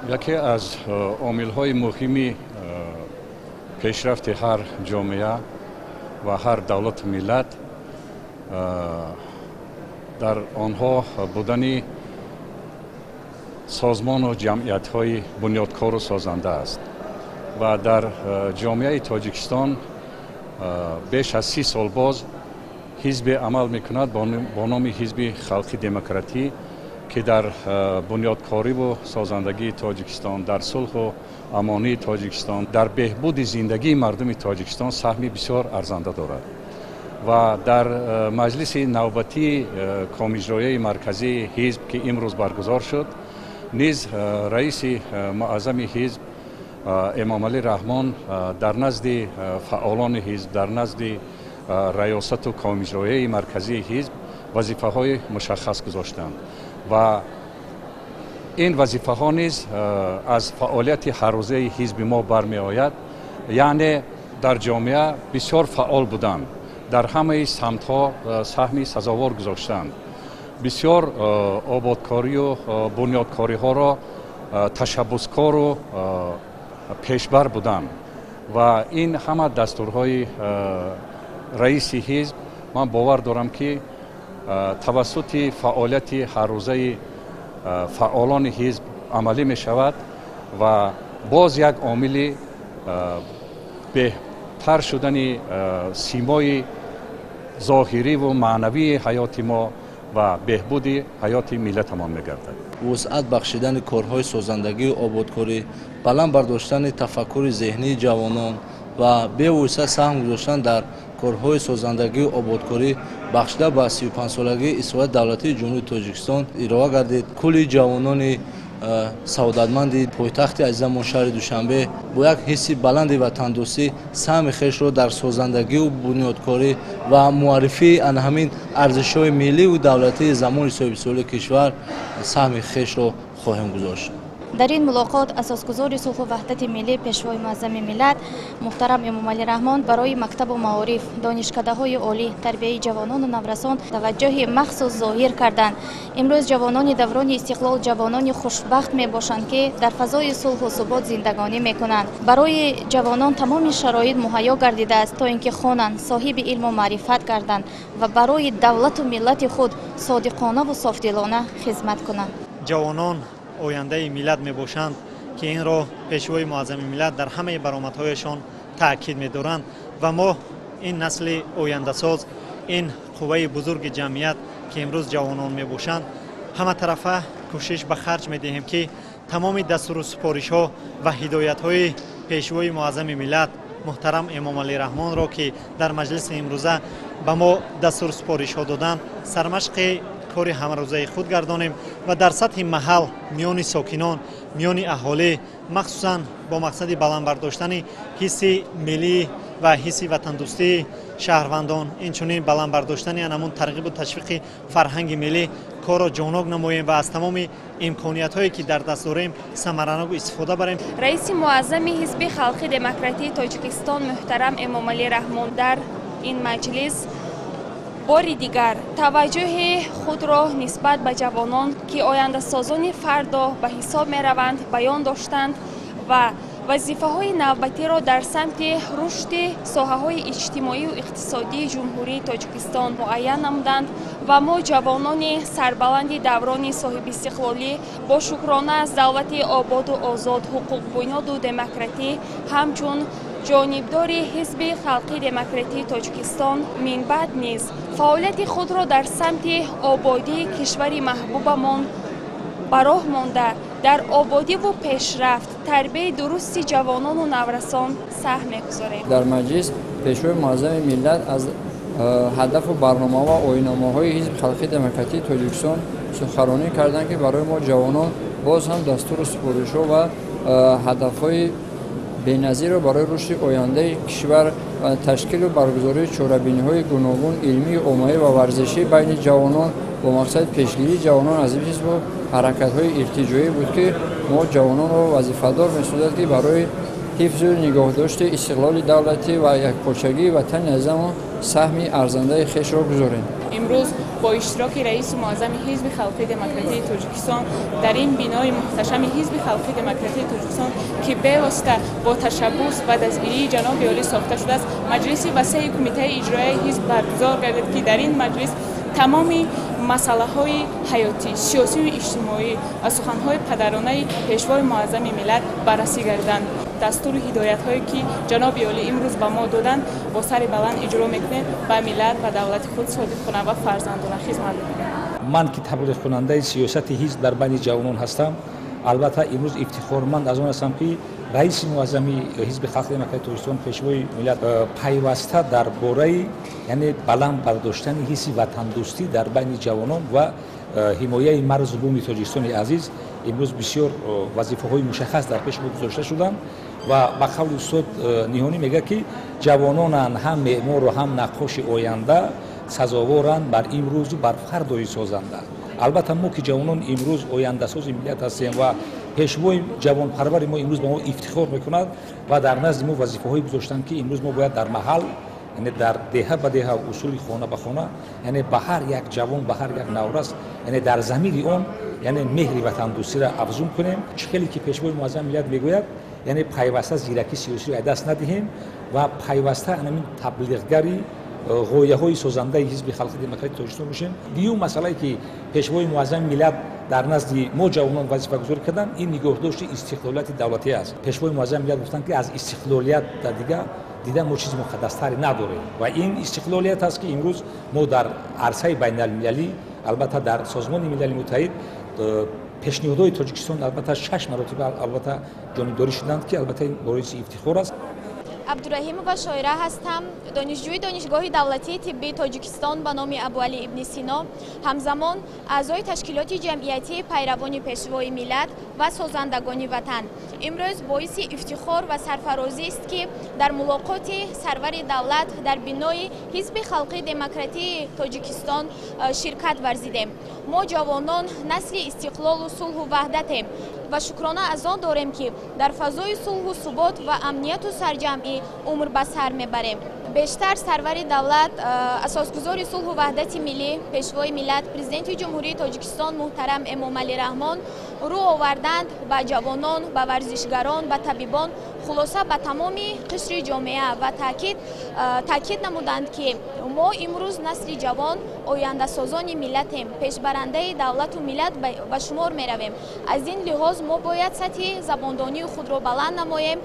یکی از عامل‌های مهمی پیشرفت هر جامعه و هر دولت ملت در آنها بودن سازمان و جمعیت‌های بنیادکار و سازنده است و در جامعه تاجیکستان بیش از 30 سال باز حزب عمل میکند با نام حزب خلقی دموکراتی که در بنیادکاری و سازندگی تاجیکستان، در صلح و امانی تاجیکستان، در بهبود زندگی مردم تاجیکستان سهمی بسیار ارزنده دارد و در مجلس نوبتی کمیته مرکزی حزب که امروز برگزار شد نیز رئیس معظم حزب امام علی رحمان در نزد فعالان حزب، در نزد ریاست و کمیته مرکزی حزب وظیفه های مشخص گذاشتند و این وظیفه ها نیز از فعالیت هر روزه حزب ما برمی آید. یعنی در جامعه بسیار فعال بودند، در همه سمت ها سهمی سزاوار گذاشتند، بسیار آبادکاری و بنیادکاری ها را تشبثکار و پیشبر بودند و این همه دستورهای رئیس حزب من باور دارم که توسط فعالیت هر روزه فعالان حزب عملی می شود و باز یک عامل بهتر شدن سیمای ظاهری و معنوی حیات ما و بهبود حیات ملتمان می گردد. وسعت بخشیدن کارهای سازندگی و آبادکاری، بلند برداشتن تفکر ذهنی جوانان و بی‌واسطه سهم گذاشتن در کارهای سازندگی و آبادکاری بخشیده به 35 سالگی اسارت دولتی جمهوری تاجیکستان ارائه گردید. کلی جوانان سعادتمند پایتخت عزیزمان شهر دوشنبه با یک حس بلند وطندوستی سهم خویش را در سازندگی و بنیادکاری و معرفی همین ارزش‌های ملی و دولتی زمان صاحب‌سالی کشور سهم خویش را خواهیم گذاشت. در این ملاقات اساسگزار صلح و وحدت ملی پیشوای معظم ملت محترم امام علی رحمان برای مکتب و معارف، دانشکده‌های عالی، تربیت جوانان و نورسان توجه مخصوص ظاهر کردند. امروز جوانان دوران استقلال جوانان خوشبخت میباشند که در فضای صلح و ثبات زندگانی میکنند. برای جوانان تمام شرایط مهیا گردیده است تا اینکه خوانند، صاحب علم و معرفت گردند و برای دولت و ملت خود صادقانه و صافدلانه خدمت کنند. جوانان آینده ملت می باشند که این را پیشوای معظم ملت در همه برآمدهایشان تاکید می دارند و ما این نسل آینده ساز، این قوه بزرگ جمعیت که امروز جوانان می باشند همه طرفه کوشش به خرج می دهیم که تمام دستور و سپارش ها و هدایت های پیشوای معظم ملت محترم امام علی رحمان را که در مجلس امروزه به ما دستور و سپارش ها دادند سرمشق کار همه روزه خود گردانیم و در سطح محل میان ساکنان، میان اهالی مخصوصا با مقصد بلند برداشتن حس ملی و حس وطندوستی شهروندان، اینچنین بلند برداشتن همون ترغیب و تشویق فرهنگ ملی کار را جانب نماییم و از تمام امکانیت هایی که در دست داریم ثمرانه استفاده بریم. رئیس معظم حزب خلقی دموکراتی تاجیکستان محترم امام علی رحمان در این مجلس بار دیگر توجه خود را نسبت به جوانان که آینده سازان فردا به حساب می روند بیان داشتند و وظیفه های نوبتی را در سمت رشد ساحه های اجتماعی و اقتصادی جمهوری تاجیکستان معین نمودند و ما جوانان سربلند دوران صاحب استقلالی با شکرانه از دولت آباد و آزاد، حقوق بنیاد و دموکراتی همچون جانبدار حزب خلقی دموکراتی تاجیکستان من بعد نیز فعالیت خود را در سمت آبادی کشور محبوبمان براه مانده در آبادی و پیشرفت تربیت درست جوانان و نورسان سهم می‌گذاریم. در مجلس پیشوای معظم ملت از هدف و برنامه و آیین‌نامه‌های حزب خلقی دموکراتی تاجیکستان سخنرانی کردند که برای ما جوانان باز هم دستور و سپارش‌ها و هدف‌های بی‌نظیر برای رشد آینده کشور و تشکیل و برگزاری چاره‌بینی‌های گوناگون علمی، عمومی و ورزشی بین جوانان با مقصد پیشگیری جوانان از حزب و حرکت‌های ارتجاعی بود که ما جوانان را وظیفه‌دار می‌سازد که برای حفظ و نگهداشت استقلال دولتی و یکپارچگی وطن عزیزمان سهم ارزنده خویش را گذاریم. امروز با اشتراک رئیس معظم حزب خلقی دموکراتی تاجیکستان در این بینای محتشم حزب خلقی دموکراتی تاجیکستان که به با تشبث و دستگیری جناب عالی ساخته شده است، مجلس وسیع کمیته اجرایی حزب برگزار گردید که در این مجلس تمام مسئله های حیاتی، سیاسی و اجتماعی از سخنهای پدرانه پیشوای معظم ملت بررسی گردند. دستور هدایت هایی که جناب عالی امروز به ما دادند با سر بلند اجرا میکنه و ملت و دولت خود صادق کنه و فرزندانه خدمت میکنه. من که تبلیغ کننده سیاست حزب در بین جوانان هستم. البته امروز افتخارمند از آن هستم که رئیس معظم حزب خلقی دموکراتی تاجیکستان پیشوای ملت پیوسته در باره یعنی بلند برداشتن حس وطن دوستی در بین جوانان و حمایت مظلوم تاجیکستان عزیز امروز بسیار وظیفه‌های مشخص در پیش گذاشته شدند و با قول استاد نیهانی میگه که جوانان هم معمار و هم نقاش آینده سزاوارند بر امروز و بر فردای سازنده. البته ما که جوانان امروز آینده ساز ملت هستیم و پیشوای جوان پرور ما امروز به ما افتخار میکند و در نزد ما وظیفه‌های گذاشتن که امروز ما باید در محل یعنی در دهه به دهه اصول خانه به خانه یعنی به هر یک جوان به هر یک نورس یعنی در ضمیر اون یعنی مهر وطن دوستی را افزون کنیم. چخیلی که پیشوای معظم ملت میگوید یعنی پیوسته زیرکی سیاسی را دست ندهیم و پیوسته همین تبلیغگری غویه‌های سازنده حزب خلقی دموکراتی تاجیکستان باشیم. دیو مسئله که پیشوای معظم ملت در نزد ما جوانان وظیفه گذاری کردن این نگاهداشت استقلالیت دولتی است. پیشوای معظم ملت گفتن که از استقلالیت دیگه دیدن ما چیز مقدس‌تری نداره و این استقلالیت است که امروز ما در عرصه بین‌المللی البته در سازمان ملل متحد پیشنهادهای تاجیکستان البته 6 مرتبه البته جانبداری شدند که البته این باعث افتخار است. عبدالرحیمова شایره هستم، دانشجوی دانشگاه دولتی طبی تاجیکستان به نام ابوعلی ابن سینا، همزمان اعضای تشکیلات جمعیتی پیروان پیشوای ملت و سازندگان وطن. امروز باعث افتخار و سرفرازی است که در ملاقات سرور دولت در بنای حزب خلقی دموکراتی تاجیکستان شرکت ورزیدیم. ما جوانان نسل استقلال و صلح و وحدتیم و شکرانه از آن داریم که در فضای صلح و ثبات و امنیت و سرجمعی عمر به سر میبریم. بیشتر سرور دولت اساسگزار صلح و وحدت ملی پیشوای ملت پرزیدنت جمهوری تاجیکستان محترم امامعلی رحمان رو آوردند به جوانان، به ورزشگران، به طبیبان، خلاصه به تمام قشر جامعه و تاکید نمودند که ما امروز نسل جوان آینده سازان ملتیم، پیشبرنده دولت و ملت به شمار می رویم. از این لحاظ ما باید سطح زباندانی خود را بلند نماییم،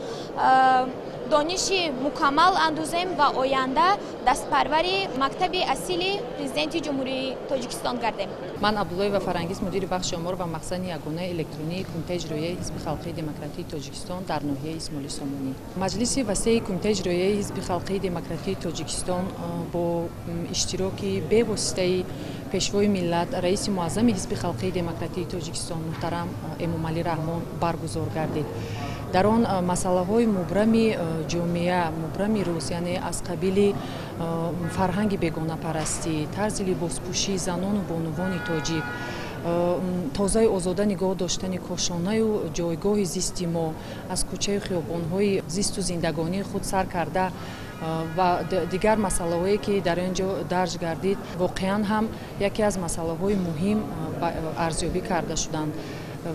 دانش مکمل اندوزیم و آینده دستپروری مکتب اصیل پرزیدنت جمهوری تاجیکستان گردیم. من عبدالله و فرنگیز مدیر بخش آمار و مخزن یگانه الکترونیک کمیته اجرایی حزب خلقی دموکراتی تاجیکستان در ناحیه اسماعیل سامانی. مجلس وسیع کمیته اجرایی حزب خلقی دموکراتی تاجیکستان با اشتراک به‌واسطه پیشوای ملت رئیس معظم حزب خلقی دموکراتی تاجیکستان محترم امامعلی رحمان برگزار گردید. در آن مسئله های مبرم جامعه مبرم روز یعنی از قبیل فرهنگ بیگانه پرستی، طرز لباسپوشی زنان و بانوان تاجیک، تازه آزاده نگاه داشتن کاشانه و جایگاه زیستی ما از کوچه خیابان‌های زیست و زندگانی خود سر کرده و دیگر مسئله هایی که در اینجا درج گردید واقعا هم یکی از مسئله های مهم ارزیابی کرده شدند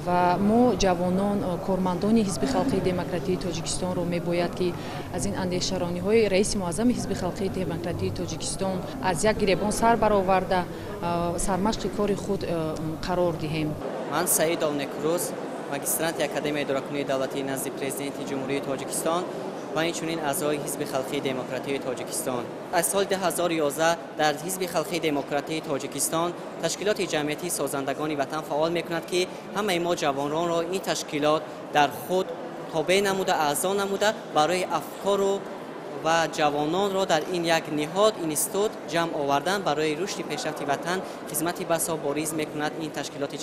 و ما جوانان کارمندان حزب خلقی دموکراتی تاجیکستان رو میباید که از این اندیشه‌رانی های رئیس معظم حزب خلقی دموکراتی تاجیکستان از یک گریبان سر برآورده سرمشق کار خود قرار دهیم. من سعید آلنکروز ماگسترانت اکادمی اداره‌کنی دولتی نزد پرزیدنت جمهوری تاجیکستان و اینچنین اعضای حزب خلقی دموکراتی تاجیکستان. از سال 2011 در حزب خلقی دموکراتی تاجیکستان تشکیلات جمعیتی سازندگان وطن فعال می‌کند که همه ما جوانان را این تشکیلات در خود تابع نموده، اعضا نموده برای افکار و جوانان را در این یک نهاد اینستیتوت جمع آوردن برای رشد پیشرفت وطن خدمت بسا باریز میکند. این تشکیلات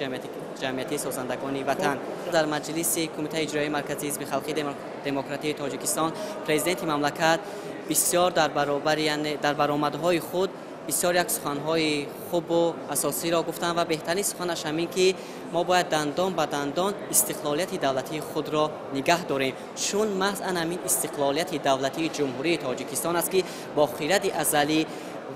جمعیتی سازندگان وطن در مجلس کمیته اجرایی مرکزی حزب خلقی دموکراتی تاجیکستان پرزیدنت مملکت بسیار در برآمدهای خود بسیار یک سخنهای خوب و اساسی را گفتند و بهترین سخنش همین که ما باید دندان به دندان استقلالیت دولتی خود را نگه داریم، چون محض همین استقلالیت دولتی جمهوری تاجیکستان است که با خیرت ازلی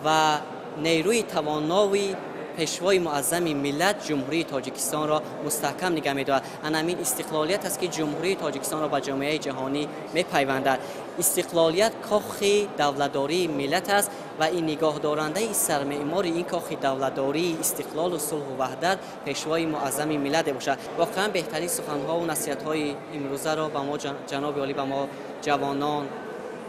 و نیروی توانایی پیشوای معظم ملت جمهوری تاجیکستان را مستحکم نگه می‌دارد. همین استقلالیت است که جمهوری تاجیکستان را به جامعه جهانی می‌پیوندد. استقلالیت کاخ دولتداری ملت است و این نگاه دارنده سرمعمار این کاخ دولتداری استقلال و صلح و وحدت پیشوای معظم ملت باشد. واقعا بهترین سخن‌ها و نصیحت‌های امروزه را به ما جناب عالی به ما جوانان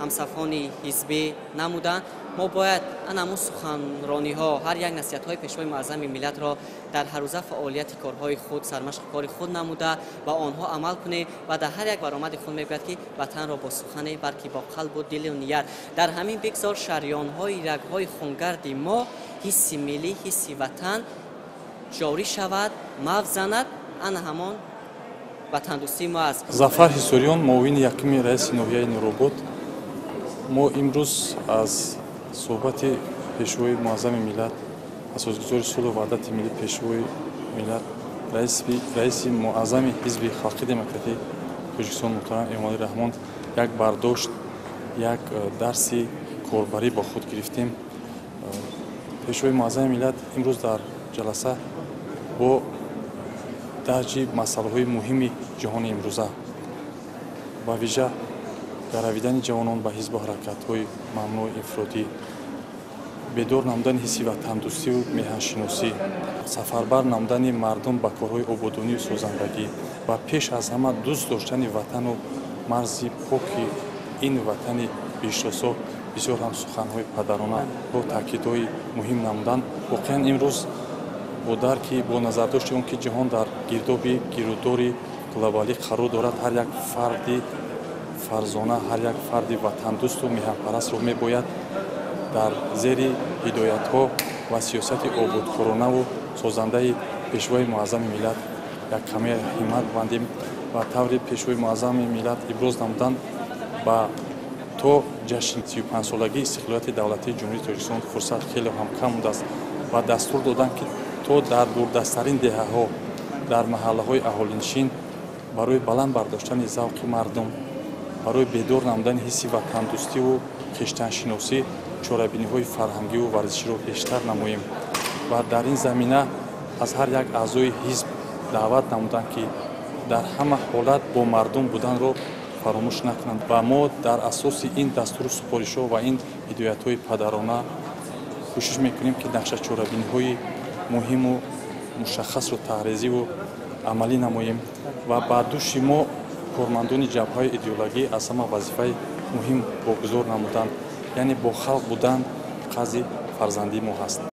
همصفان حزبی نمودند. ما باید همون سخنرانی ها هر یک نصیحت های پیشوای معظم ملت را در هر روزه فعالیت کارهای خود سرمشق کار خود نموده و آنها عمل کنیم و در هر یک برآمد خود میگوید که وطن را با سخن بلکه با قلب و دل و نیت در همین بگذار شریان های رگ های خونگرد ما حس ملی حس وطن جاری شود موج زند. آن همان وطن دوستی ما است. Зафар Ҳисорён муовини якуми раиси ноҳияи Нуробод мо имрӯз аз суҳбати пешвои муаззами миллат асосгузори сулҳу ваҳдати миллӣ пешвои миллат раиси муаззами ҳизби халқи демократии Тоҷикистон муҳтарам Эмомалӣ Раҳмон як бардошт як дарси корбарӣ бо худ гирифтем. Пешвои муаззами миллат имрӯз дар ҷаласа бо дарҷи масъалаҳои муҳими ҷаҳони имрӯза ба вижа гаравидани ҷавонон ба ҳизбу ҳаракатҳои мамнӯъ инфиродӣ, бедор намудани ҳисси ватандӯстиву меҳаншиносӣ, сафарбар намудани мардум ба корҳои ободонию созандагӣ ва пеш аз ҳама дӯст доштани ватану марзи поки ин ватани бешосо бисёр ҳам суханҳои падарона бо таъкидҳои муҳим намуданд. воқеан имрӯз бо дарки бо назардошти он ки ҷаҳон дар гирдоби гирӯддори глобалӣ қарор дорад, ҳар як фарди фарзона, ҳар як фарди ватандӯсту меҳанпарастро мебояд дар зери ҳидоятҳо ва сиёсати ободкоронаву созандаи пешвои муаззами миллат як каме ҳиммат бандем ва таври пешвои муаззами миллат иброз намуданд ба то ҷашни 35-солагии истиқлолияти давлатии ҷумҳурии Тоҷикистон фурсат хеле ҳам кам мудааст ва дастур доданд ки то дар дурдасттарин деҳаҳо дар маҳаллаҳои аҳолинишин барои баланд бардоштани завқи мардум, барои бедор намудани ҳисси ватандӯстиву хиштаншиносӣ чорабиниҳои фарҳангиву варзиширо бештар намоем ва дар ин замина аз ҳар як аъзои ҳизб даъват намуданд ки дар ҳама ҳолат бо мардум буданро фаромӯш накунанд ва мо дар асоси ин дастуру супоришҳо ва ин ҳидоятҳои падарона кӯшиш мекунем ки нақшачорабиниҳои муҳиму мушаххасро таъризиву амалӣ намоем ва ба дӯши мо кормандони ҷабҳаи идеологӣ аз ҳама вазифаи муҳим богузор намуданд, яъне бо халқ будан қази фарзандии мо ҳаст.